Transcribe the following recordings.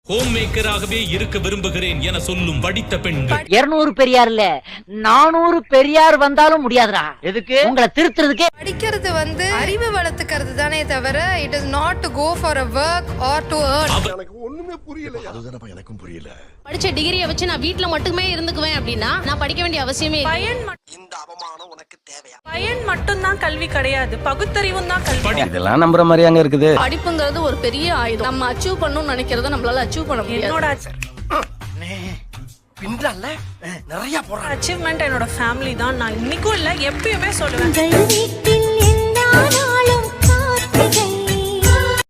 Home மேக்கராகவே இருக்க விரும்புகிறேன் என சொல்லும் படித்த பெண்கள் 200 பெரியார் இல்ல 400 பெரியார் வந்தாலும் முடியாதுடா. எதுக்கு? உங்களை திருத்துறதுக்கே. படிக்கிறது அறிவு வளர்த்துக்கிறது தானே தவிர it is not to go for a work or to earn. எனக்கு ஒண்ணுமே புரியல. அதுதானப்பா எனக்கும் புரியல. படிச்ச டிகிரியை வச்சு நான் வீட்ல மட்டுமே இருந்துக்குவேன் அப்படின்னா நான் படிக்க வேண்டிய அவசியமே இல்லை. இந்த அவமானம் உனக்கு தேவையா? பயன் மட்டும் தான் கல்வி கிடையாது, பகுத்தறிவும் தான் கல்வி. இதெல்லாம் நம்புற மாதிரியாங்க இருக்குது. படிப்புங்கிறது ஒரு பெரிய ஆயுதம். நம்ம அச்சீவ் பண்ணணும்னு நினைக்கிறத நம்மளால அச்சீவ் பண்ண முடியாது. என்னோட பின்றல்ல நிறைய போறா. அச்சீவ்மெண்ட் என்னோட ஃபேமிலி தான். நான் இன்னைக்கும் இல்ல எப்பயுமே சொல்லுவேன்.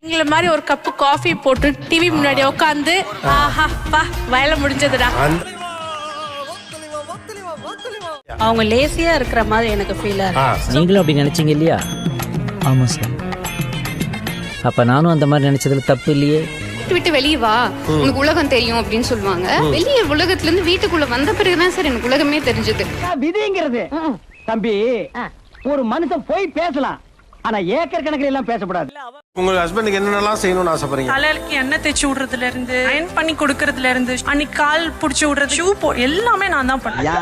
எங்களை மாதிரி ஒரு கப்பு காஃபி போட்டு டிவி முன்னாடி உட்காந்து ஆஹா பா வயல முடிஞ்சதுடா. அவங்க லேசியா இருக்கிற மாதிரி எனக்கு ஃபீல் ஆகுது. நீங்களும் அப்படி நினைச்சீங்க இல்லையா? ஆமா சார். அப்ப நானும் அந்த மாதிரி நினைச்சதுல தப்பு இல்லையே. விட்டு வெளியே வா, உனக்கு உலகம் தெரியும் அப்படின்னு சொல்லுவாங்க. வெளியே உலகத்துல இருந்து வீட்டுக்குள்ள வந்த பிறகுதான் சார் எனக்கு உலகமே தெரிஞ்சது. விதிங்கிறது தம்பி, ஒரு மனுஷன் போய் பேசலாம், ஆனா ஏக்கர் கணக்கில் எல்லாம் பேசக்கூடாது. உங்க ஹஸ்பண்டுக்கு என்னென்னலாம் செய்யணும்னு ஆசைப்படுறீங்க? தலைக்கு எண்ணெய் தேய்ச்சி விடுறதுல இருந்து அயன் பண்ணி கொடுக்கறதுல இருந்து அன்னைக்கு கால் புடிச்சு விடுறது ஷூ எல்லாமே நான் தான் பண்ணேன்.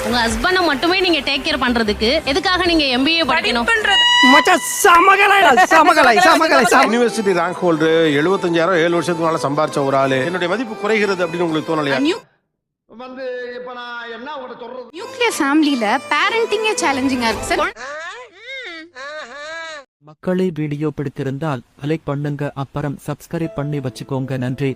உங்க ஹஸ்பண்ட மட்டுமே நீங்க டேக் கேர் பண்றதுக்கு எதுக்காக நீங்க MBA படிக்கணும்? யூனிவர்சிட்டி ரேங்க் ஹோல்டர் 75,000 7 வருஷத்துக்கு மேல சம்பாரிச்ச ஒரு ஆளு என்னுடைய மதிப்பு குறைகிறது அப்படின்னு உங்களுக்கு தோணலையா? இப்ப நான் என்ன உங்கள்ட்ட சொல்றது? நியூக்ளியர் ஃபேமிலில பேரண்டிங்கே சேலஞ்சிங்கா இருக்கு சார். மக்களை வீடியோ பிடித்திருந்தால் லைக் பண்ணுங்க, அப்புறம் சப்ஸ்கிரைப் பண்ணி வச்சுக்கோங்க. நன்றி.